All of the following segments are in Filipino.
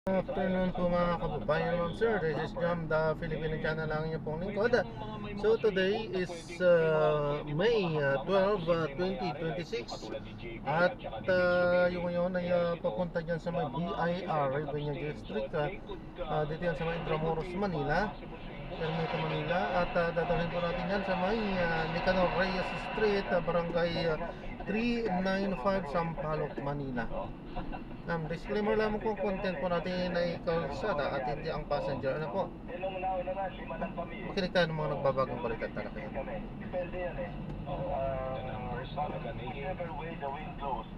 Afternoon po mga kababayan, ma'am sir. This is Jam, the Filipino channel lang niyo pong lingkod. So today is May 12, 2026. At yung ngayon ay papunta dyan sa may BIR, Revenue District. Dito yan sa may Intramuros, Manila, Ermita, Manila. At dadalhin po natin yan sa may Nicanor Reyes Street, Barangay 395, Sampaloc, Manila. Disclaimer lamang po, content po natin ay kalsada at hindi ang passenger. Ano po? Makinig tayo ng mga nagbabagong balikat talaga yan. Depende yan eh. Whichever way the wind blows,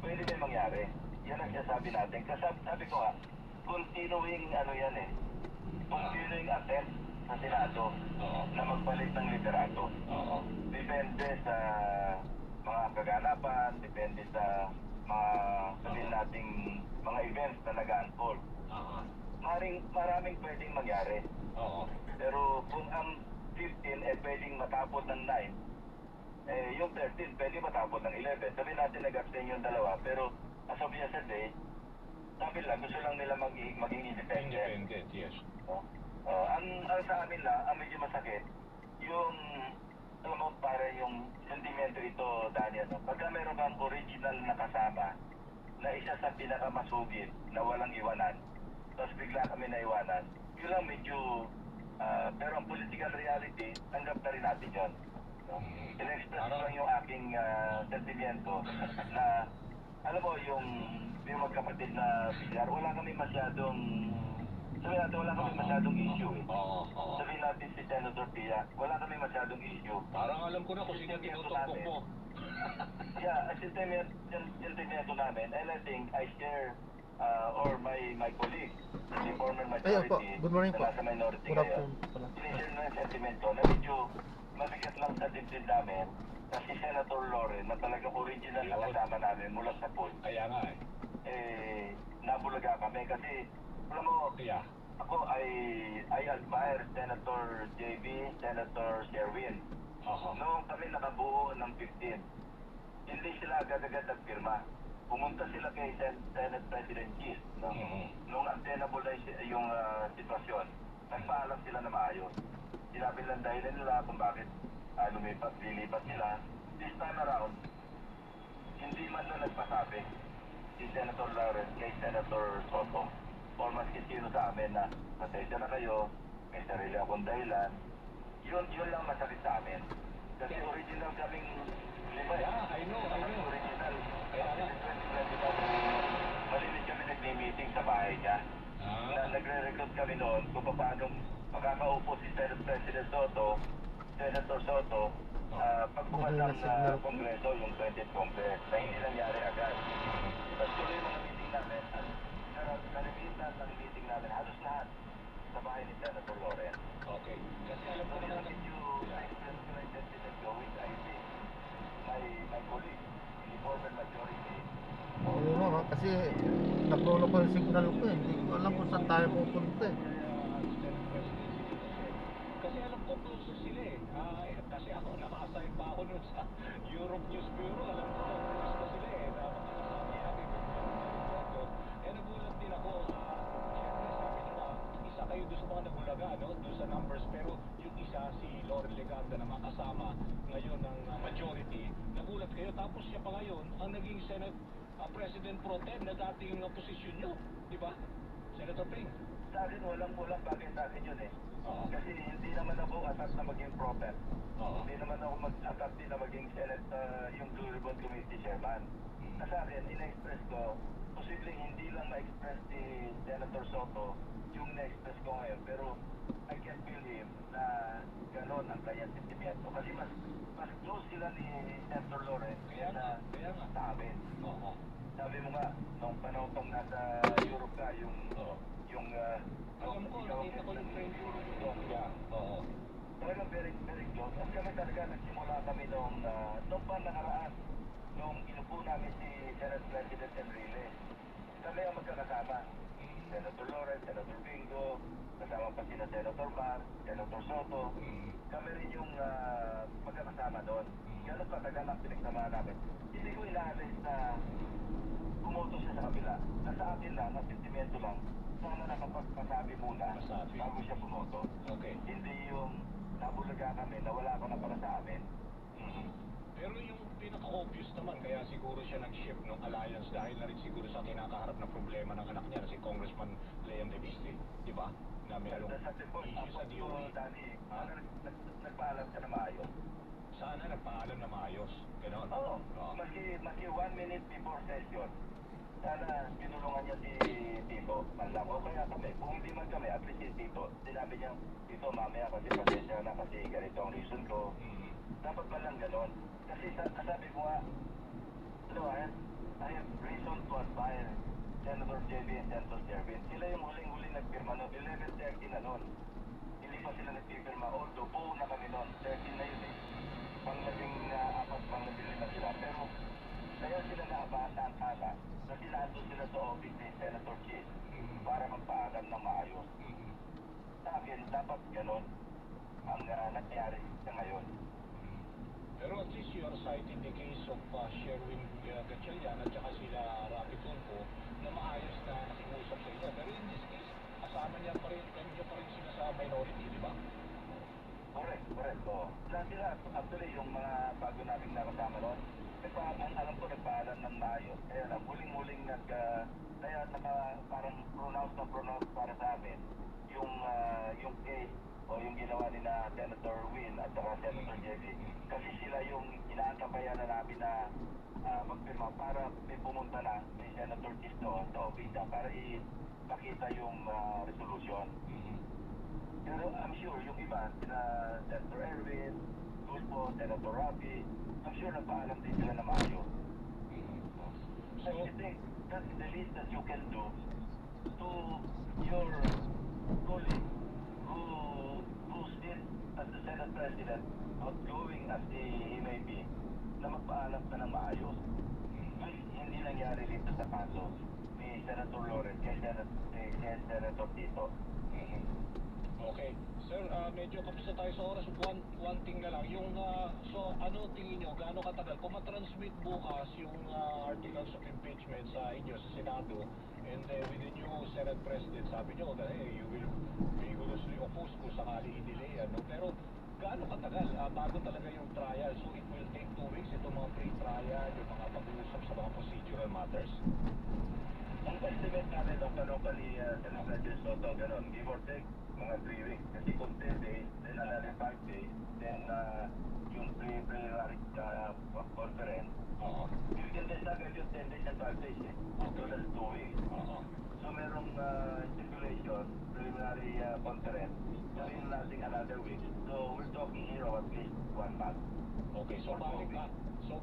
pwede may mangyari. Yan ang sasabi natin. Kasi sabi ko nga, continuing ano yan eh. Continuing attempt sa Senado na magpalit ng liderato. Depende sa mga kaganapan, depende sa mga sabihin nating mga events na nag-unfold. Maraming pwedeng mangyari. Pero kung ang 15 pwedeng matapos ng 9, yung 13 pwedeng matapos ng 11. Sabihin natin nag-abstain yung dalawa, pero as of yesterday, sabi lang, gusto lang nila maging independent. Yes. Ang sa amin lang, ang medyo masakit, yung alam mo, para yung sentimento ito, Daniel, pagka meron kang original na kasama na isa sa pinakamasugid na walang iwanan, tapos bigla kami naiwanan, yun lang medyo, pero ang political reality, tanggap na rin natin yun. In-express ko lang yung aking sentimento na, alam mo, yung magkapatid na Villar, wala kami masyadong issue eh. Sabihin natin si Senator Pia, wala kami masyadong issue. Parang alam ko na kung sino tinutumpok mo. Yeah, ang sentimento namin, and I think I share or my colleague, the former majority, Good morning po. na nasa minority Good ngayon, afternoon pala. sinishare na yung sentimento na medyo mabigat lang sa dibdib namin na si Senator Loren na talagang original na kasama namin mula sa pool. Kaya nga Nabulaga kami kasi alam mo, ako I admire Senator JB, Senator Sherwin. Noong kami nakabuo ng 15, hindi sila agad-agad nagpirma. Pumunta sila kay Senate President Gis. No? Noong untenable na yung sitwasyon, nagpaalam sila na maayos. Sinabi lang dahilan nila kung bakit lilipat sila. This time around, hindi man na nagpasabi si Senator Lawrence kay Senator Soto o maski sino sa amin na pasensya na kayo, may sarili akong dahilan. Yun lang masakit sa amin. Kasi original kaming lima. Yeah, I know. Original. Malinis kami nag-meeting sa bahay niya. Nagre-recruit kami noon kung paano makakaupo si Senate President Soto, Senator Soto, pagbukas ng Kongreso, yung 20th Congress, na hindi nangyari agad. Tapos tuloy yung mga meeting namin, at kalimitan ng meeting namin, halos lahat sa bahay ni Senator Loren. Okay. Kasi alam ko naman Medyo na-express ko na yung sentiment ko, which I think my colleague, in the former majority, Oo naman, kasi naglolo ko yung signal ko eh. Hindi ko alam kung saan tayo pupunta eh. Kasi alam ko close sila eh. Kasi ako naka-assign pa ako nun sa Europe News Bureau. Alam ko close na sila eh. Nakakasabi natin nagulat din ako. Siyempre sabi nila, isa kayo doon sa mga nabulaga, no? Doon sa numbers. Pero yung isa, si Loren Leganda na makasama ngayon ng majority, nagulat kayo. Tapos siya pa ngayon, ang naging Senate President Pro Tem na dating posisyon nyo. Di ba? Senator Ping. sa akin walang bagay sa akin yun eh. Kasi hindi naman ako atas na maging prophet. Hindi naman ako atas din na maging Senate, yung Blue Ribbon Committee Chairman. Sa akin, ina-express ko, posibleng hindi lang ma-express ni Senator Soto yung na-express ko ngayon. Pero I can feel him na gano'n ang kanyang sentimento. Kasi mas close sila ni Senator Lawrence kaya sa amin. Sabi mo nga, nung panahon pang nasa Europe ka, yung alam ko, nakita ko yung friend yung talagang very, very close. At kami talaga nagsimula kami nung pa nakaraan, nung inupo namin si Senate President Enrile. Kami ang magkakasama. Senator Lawrence, Senator Bingo, kasama pa sina Senator Mar, Senator Soto. Kami rin yung magkakasama doon. Ganun pa tagal ang pinagsamahan namin. Hindi ko inaalis na bumoto siya sa kabila. Nasa akin lang, na sentimento lang, sana nakapagpasabi muna Masabi. bago siya bumoto. Okay. Hindi yung nabulaga kami na wala ka na para sa amin. Mhm. Pero yung pinaka-obvious naman, kaya siguro siya nag-shift ng alliance dahil na rin siguro sa kinakaharap na problema ng anak niya na si Congressman Leon De Viste, di ba? Na merong Sa report, issue sa DOE. Dani, Ha? nagpaalam ka na maayos. Sana nagpaalam na maayos. Ganon. Oo, Oo. maski 1 minute before session, sana tinulungan niya si Tito, man lang. O kaya kami, kung hindi man kami, at least si Tito, sinabi niya, Tito, mamaya kasi pasensya na kasi ganito ang reason ko. Mhm. Dapat ba lang ganon? Kasi sabi ko nga, ano, I have reason to admire Senator JB and Senator Jervin. Sila yung huling-huling nagpirma noon, 11:30 na noon. Hindi pa sila nagpipirma, although buo na kami noon, 13 na yun eh. Pang-4, pang-5 sila. Pero kaya sila naantala na sinado sila sa office ni Senator Cheese para magpaalam ng maayos. Mhm. Sa akin, dapat ganon ang nangyari sa ngayon. Pero at least you are citing the case of Sherwin Gatchalian at saka sila Rapi Tulfo na maayos na nakiusap sa inyo. Pero in this case, kasama niya pa rin, nandiyo pa rin sila sa minority, di ba? Correct. Oh. Lahat sila, actually, yung mga bago naming nakasama noon, ang alam ko, nagpaalam ng maayos. Kaya lang, huling-huling kaya parang pronounce para sa amin, yung case o yung ginawa ni na Senator Win at saka Senator JB. Kasi sila yung inaantabayan na namin na magpirma para may pumunta na si Senator Cheese doon sa office para ipakita yung resolution. Pero I'm sure yung iba, sina Senator Erwin, Tulfo, Senator Rafi, I'm sure nagpaalam din sila na maayos. So, I think that's the least that you can do to your colleague who sits as the Senate President, outgoing as he may be, na magpaalam ka ng maayos. Which hindi nangyari dito sa kaso ni Senator Lawrence kay Senator Tito. okay. Sir, medyo kapos na tayo sa oras. One thing na lang. Yung, so ano tingin nyo, gaano katagal? Kung matransmit bukas yung articles of impeachment sa inyo, sa Senado, and with the new Senate President, sabi nyo na you will vigorously oppose kung sakali i-delay, ano? Pero gaano katagal bago talaga yung trial? So it will take 2 weeks, itong mga pre-trial, yung mga pag-uusap sa mga procedural matters? Ang estimate namin locally Senate President Soto, ganun, give or take, mga 3 weeks. Kasi kung 10 days, then another 5 days, then yung pre-plenary conference, 15 days na agad yung 10 days and 5 days eh. So that's 2 weeks. So merong stipulation, preliminary conference, sabihin natin another week. So we're talking here of at least 1 month. Okay, so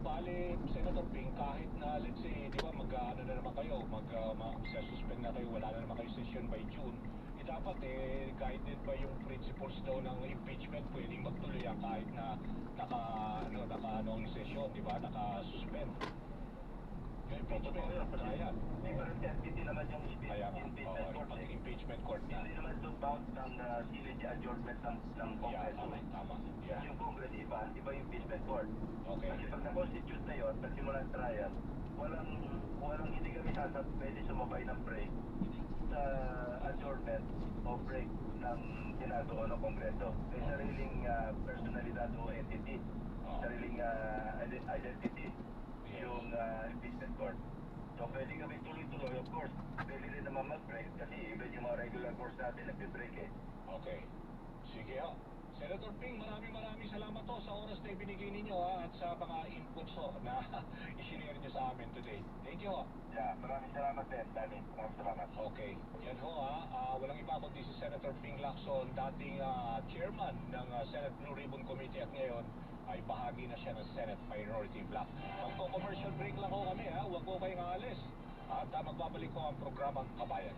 bali, Senator Ping, kahit na, let's say, di ba, mag-ano na naman kayo, mag-suspend na kayo, wala na naman kayo session by June, dapat guided ba yung principles daw ng impeachment, pwedeng magtuloy yan kahit na naka session, di ba, naka-suspend. Yung impeachment, trial. May current entity naman yung Kaya impeachment impeachment court court. na. Hindi naman ito bound ng silid adjournment ng Yeah, Congress. tama. Yeah. Yung Congress iba yung impeachment court. Okay. Kasi pag na-constitute na yun, pag simulang trial, walang hindi kami pwede sumabay ng break sa adjournment o break ng Senado o ng Kongreso. May sariling personalidad o entity, sariling identity yung impeachment court. So pwede kami tuloy-tuloy, of course. Pwede rin naman mag-break kasi even yung mga regular course natin nagbe-break eh. Okay. Sige ho. Senator Ping, maraming salamat ho sa oras na ibinigay ninyo at sa mga inputs ho na i-share nyo sa amin today. Thank you ho. Yeah, maraming salamat din, Danny. Maraming salamat. Okay. Yan ho walang iba kundi si Senator Ping Lacson, dating chairman ng Senate Blue Ribbon Committee at ngayon ay bahagi na siya ng Senate Minority Bloc. Magko-commercial break lang ho kami huwag ko kayong aalis. At magbabalik ko ang programang Kabayan.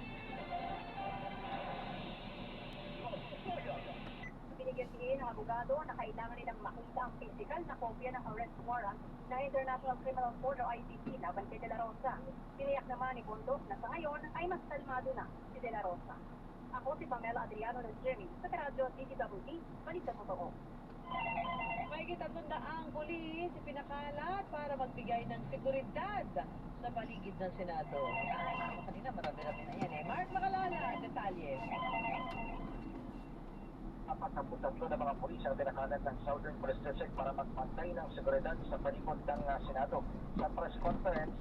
Binigyan din ng abogado na kailangan nilang makita ang physical na kopya ng arrest warrant na International Criminal Court o ICC laban kay De La Rosa. Tiniyak naman ni Bondos na sa ngayon ay mas kalmado na si De La Rosa. Ako si Pamela Adriano ng Jimmy sa Radyo DGWD, Balita Totoo. May kitatundaang pulis pinakalat para magbigay ng seguridad sa paligid ng Senado. Ay, kanina marami-rami na yan eh. Mark Makalala, detalye. 43 na mga pulis ang pinakalat ng Southern Police District para magpantay ng seguridad sa palibot ng Senado. Sa press conference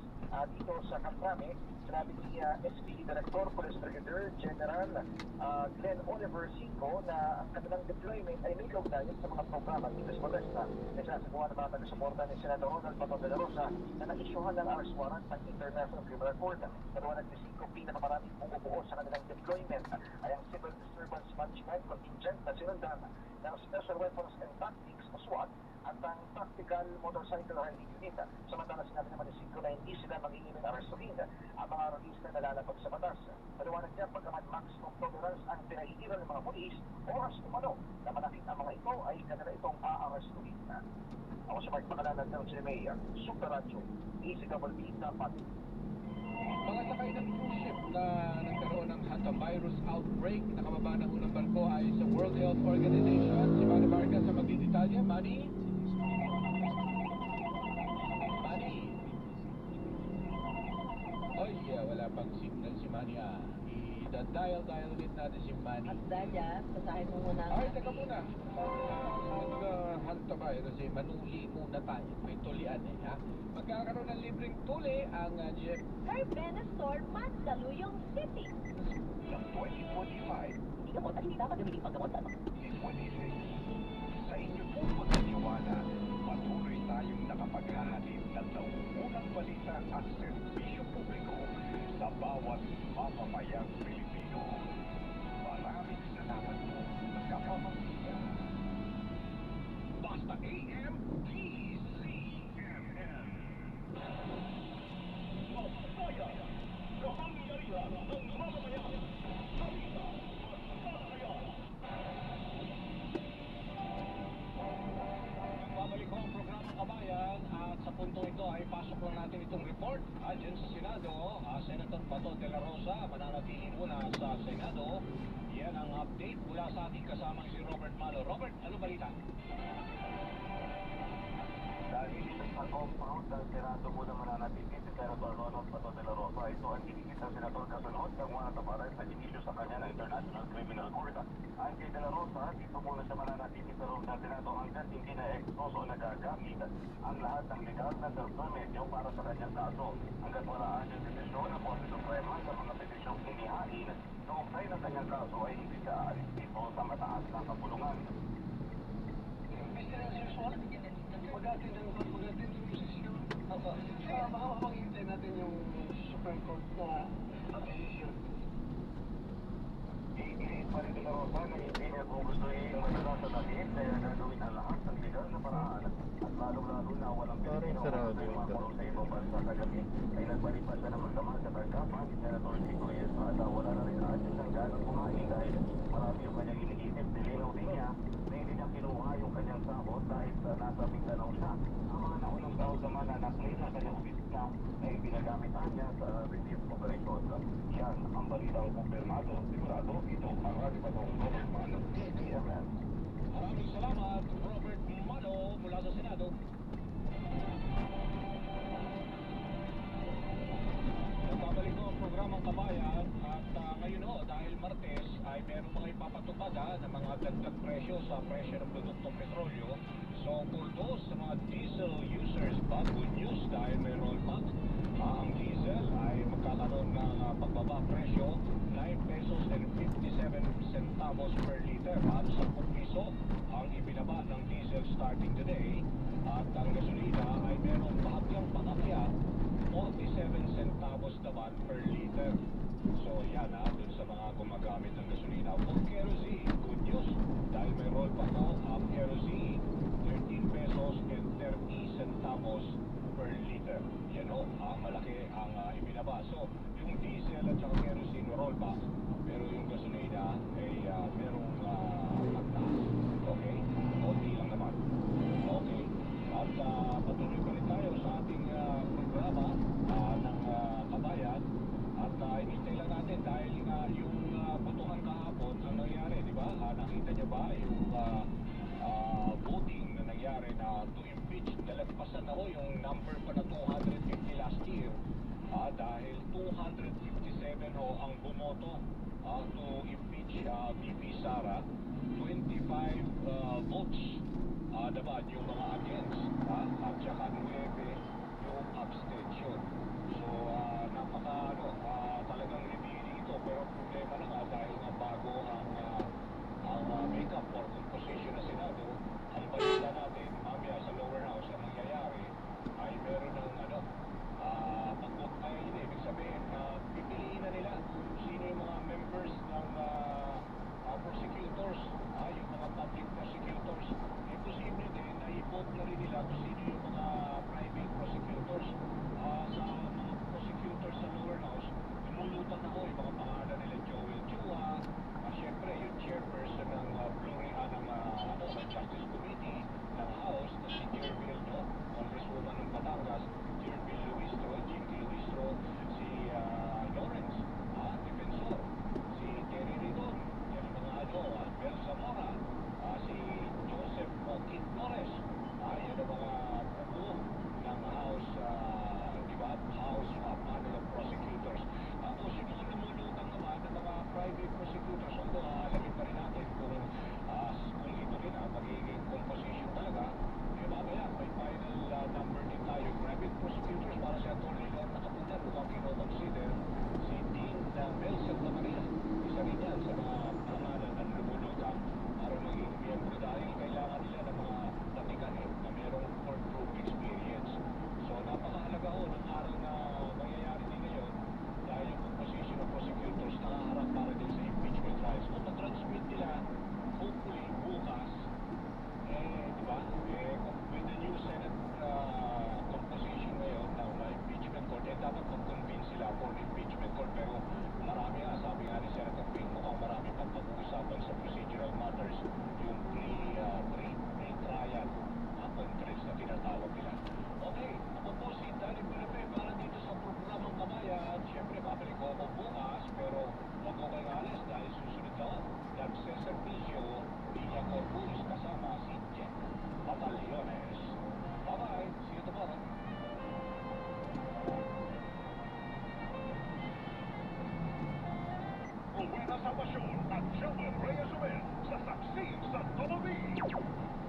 dito sa Camprame, sinabi ni SP Director Police Brigadier General Glenn Oliver Cinco na ang kanilang deployment ay may kaugnayan sa mga programa dito sa Modesta na sinasagawa ng mga taga-suporta ni Senador Ronald Bato de la Rosa na naisyuhan ng arrest warrant ng International Criminal Court. Paliwanag ni Cinco, pinakamaraming bumubuo sa kanilang deployment ay ang Civil Disturbance Management Contingent na sinundan ng Special Weapons and Tactics o SWAT at ang Tactical Motorcycle Riding Unit. Samantala sinabi naman ni Cinco na hindi sila magiging arestuhin ang mga artista na lalapag sa batas. Paliwanag niya, pagkaman maximum tolerance ang pinaiiran ng mga pulis, oras umano na malapit ang mga ito ay kanila itong aarestuhin. Ako sa Mark Makalala ng GMA, Super Radio, DCWB dapat. Mga sakay ng cruise ship na nagkaroon ng hantavirus outbreak, nakababa na unang barko ay sa World Health Organization. Si Manny Vargas sa magdidetalya. Manny? Ay, wala pang signal si Manny I-dial ulit natin si Manny. At dahil yan, basahin mo muna. Ay, teka muna. Hantavirus manuli muna tayo. May tulian ha. Magkakaroon ng libreng tuli ang Jeff. Kay Benastor, Mandaluyong City. Sa 2025, Hindi ka po, hindi dapat gamitin paggamot. 26, sa inyo pong pagkatiwala, patuloy tayong nakapaghahalin ng nauunang balita at serbisyo publiko sa bawat mamamayang Pilipino. Maraming salamat po sa kapamamagitan. Basta AM, DCMN. Masaya, kapangyarihan ng mamamayan. Halika at talakayan. Nagbabalik ko ang programang Kabayan at sa punto ito ay pasok lang natin itong report. Dyan sa Senado, Senator Bato de la Rosa mananatili muna sa Senado. Yan ang update mula sa ating kasamang si Robert Malo. Robert, ano balita? Dahil sa compound ng Senado muna mananatili si Senator Ronald Bato de la Rosa, ito ang hinigit ng Senador kasunod ng mga taparan sa inisyu sa kanya ng International Criminal Court. Ang kay de la Rosa, dito muna siya mananatili sa loob ng Senado hanggang hindi na expose o nagagamit ang lahat ng legal na permedyo para sa kanyang kaso. Hanggang wala ang desisyon ng Korte Suprema sa mga petisyong inihain na ukay ng kanyang kaso ay hindi siya aalis dito sa mataas na kapulungan. Pag-atin ng desisyon. Baka maghintay natin yung Supreme Court na desisyon. Iinit pa rin de la Rosa na hindi niya po gusto madala sa dahil kaya gagawin ang lahat ng legal na paraan at lalong-lalo na walang Pilipino sarado ay ito. makulong sa ibang bansa sa gabi ay nagbalik pa siya ng magdamag sa tanggapan ni Senator Chico Estrada. Wala na rin natin siyang ganang kumain dahil marami yung kanyang iniisip. Nilinaw din niya na hindi niya kinuha yung kanyang sahod dahil nasa Mindanao siya. Ang mga naunang sahod naman na naklaim na kanyang opisina ay pinagamitan niya sa relief operation. Yan ang balitang kumpirmado. Sigurado ito ang Radio Batong Robert Mano, DCMN. Maraming salamat, Robert Malo mula sa Senado. Nagbabalik ko ang programang Kabayan at ngayon dahil Martes ay meron mga ipapatupad ng mga dagdag presyo sa presyo ng produktong petrolyo. So, puldos sa mga diesel users, good news dahil may rollback. Ang diesel ay magkakaroon ng pagbaba presyo, 9 pesos and 57 centavos per liter. Halos 10 piso ang ibinaba ng diesel starting today. At ang gasolina ay merong bahagyang pag-akyat, 47 centavos naman per liter. So yan dun sa mga gumagamit ng gasolina. For kerosene, good news dahil may rollback ang kerosene, 13 pesos and 30 centavos per liter. Yan malaki ang ibinaba. So yung diesel at saka kerosene rollback, pero yung gasolina ay merong pagtaas. Okay? Konti lang naman. Okay. At patuloy pa rin tayo sa ating programa ng Kabayan. At inintay lang natin dahil yung botohan kahapon, ang nangyari, di ba? Nakita niyo ba yung vote nangyari na to impeach, nalagpasan na ho yung number pa na 250 last year. Dahil 257 ho ang bumoto to impeach VP Sara, 25 votes naman yung mga against, at saka 9 yung abstention. So talagang revealing ito, pero problema na nga dahil nga bago ang makeup or composition na Senado. Ang balita natin mamaya sa lower house ang mangyayari ay meron ng ibig sabihin pipiliin na nila sino yung mga members ng prosecutors, yung mga public prosecutors. Posible din na i-vote na rin nila kung sino yung mga private prosecutors. Sa mga prosecutors sa lower house, lumulutan ako yung mga pangalan nila Joel Chua, syempre yung chairperson ng ng Justice Committee ng House na si Jervil, Congresswoman ng Batangas, Jervil Luistro, Jinky Luistro, si Lawrence, Defensor, si Terry Ridon, yan ang mga Bel Zamora, si Joseph Kit Flores, yan ang mga buo ng House, House Panel of Prosecutors. Tapos yung mga lumulutang naman ng mga private prosecutors, although alamin pa rin natin kung ito din magiging composition talaga, mamaya may final number din tayo. Private prosecutors para si Atty. Lorna Capunan, mukhang kino-consider si Dean Melser Lamanil. Isa rin yan sa mga pangalan ng lumulutang para maging miyembro dahil kailangan nila ng mga tatiganin na mayroong courtroom experience. So napakahalaga ho ng araw na mangyayari din ngayon dahil yung composition of prosecutors nakaharap para din sa impeachment trials. Kung matransmit nila, hopefully bukas, with the new Senate composition ngayon ng impeachment court, dapat mag-convince sila for impeachment court. Pero marami nga, sabi nga ni Senator Ping, mukhang marami pang pag-uusapan sa procedural matters, yung pre-trial conference na tinatawag nila. Okay, ako po si Danny Pinape para dito sa programang Kabayan. Siyempre, babalik ko ako bukas, pero huwag ko kayo alis dahil susunod na ako. Nagseservisyo, Villa Corpus kasama si Jet Batallones. Bye-bye, see you tomorrow. Buwena sa pasyon at Joel Reyes Ubel sa saksi sa Double B.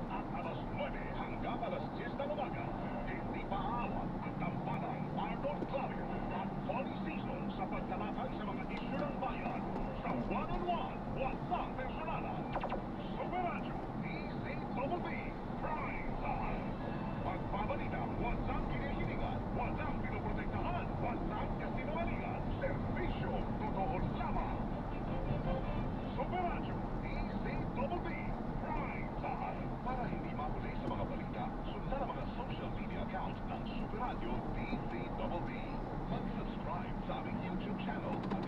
At alas 9 hanggang alas 10 ng umaga, hindi paawat ang tampanang Arnold Claudio at Tony Season sa paglalatag sa mga isyu ng bayan sa one-on-one, walang personalan. Superadyo, DZBB, Prime Time. Pagbabalita, walang kinihilingan, walang pinoprotektahan, walang kasinungalingan, serbisyo, totoo lamang. Superadyo, DZBB, Prime Time. Para hindi mahuli sa mga balita, sundan ang mga social media accounts ng Superadyo DZBB. Mag-subscribe sa aming YouTube channel at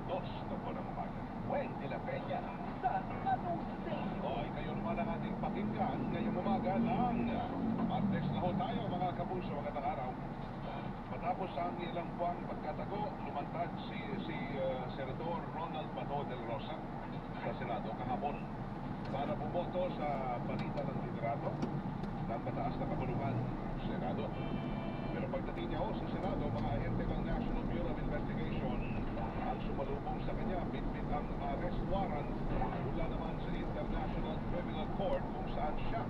2 po ng umaga. Weng de la Peña sa Anong Station. Hoy, kayo naman ang ating pakinggan ngayong umaga ng Martes na ho tayo mga kapuso, magandang araw. Matapos ang ilang buwang pagkatago, lumantad si Senador Ronald Bato del Rosa sa Senado kahapon para bumoto sa palitan ng liderato ng mataas na kabulungan Senado. Pero pagdating niya sa Senado, mga ahente ng National Bureau of Investigation ang sumalubong sa kanya, bitbit ang arrest warrant mula naman sa International Criminal Court kung saan siya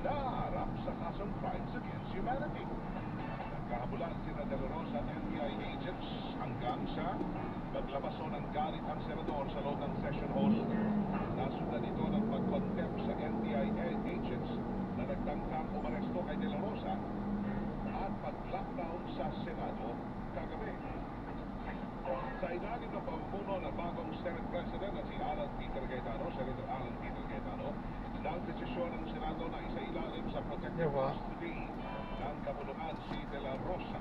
naharap sa kasong crimes against humanity. Nagkahabulan sina De La Rosa at NBI agents hanggang sa maglabas ng galit ang senador sa loob ng session hall. Nasundan ito ng pag-contempt sa NBI agents na nagtangkang umaresto kay De La Rosa at pag-lockdown sa Senado kagabi. Sa ilalim ng pamumuno ng bagong Senate President na si Alan Peter Cayetano, Senator Alan Peter Cayetano, nagdesisyon ng Senado na isailalim sa protective custody ng kabulungan si De La Rosa.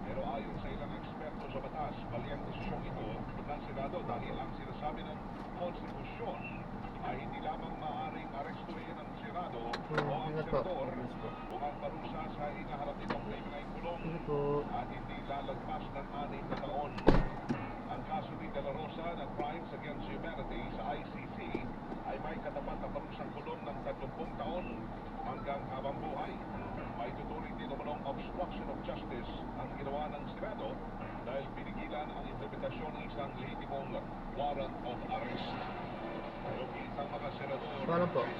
Pero ayon sa ilang eksperto sa batas, mali ang desisyong ito ng Senado dahil ang sinasabi ng konstitusyon ay hindi lamang maaaring arestuhin ng Senado o ang senador kung ang parusa sa hinaharap nitong ay kulong at hindi lalagpas ng 6 na taon. Ang kaso ni De La Rosa na Crimes Against Humanity sa ICC ay may katapat na parusang kulong ng 30 taon hanggang habang buhay. May tuturing din naman ng obstruction of justice ang ginawa ng Senado dahil pinigilan ang interpretasyon ng isang lehitimong warrant of arrest. Yung isang mga senador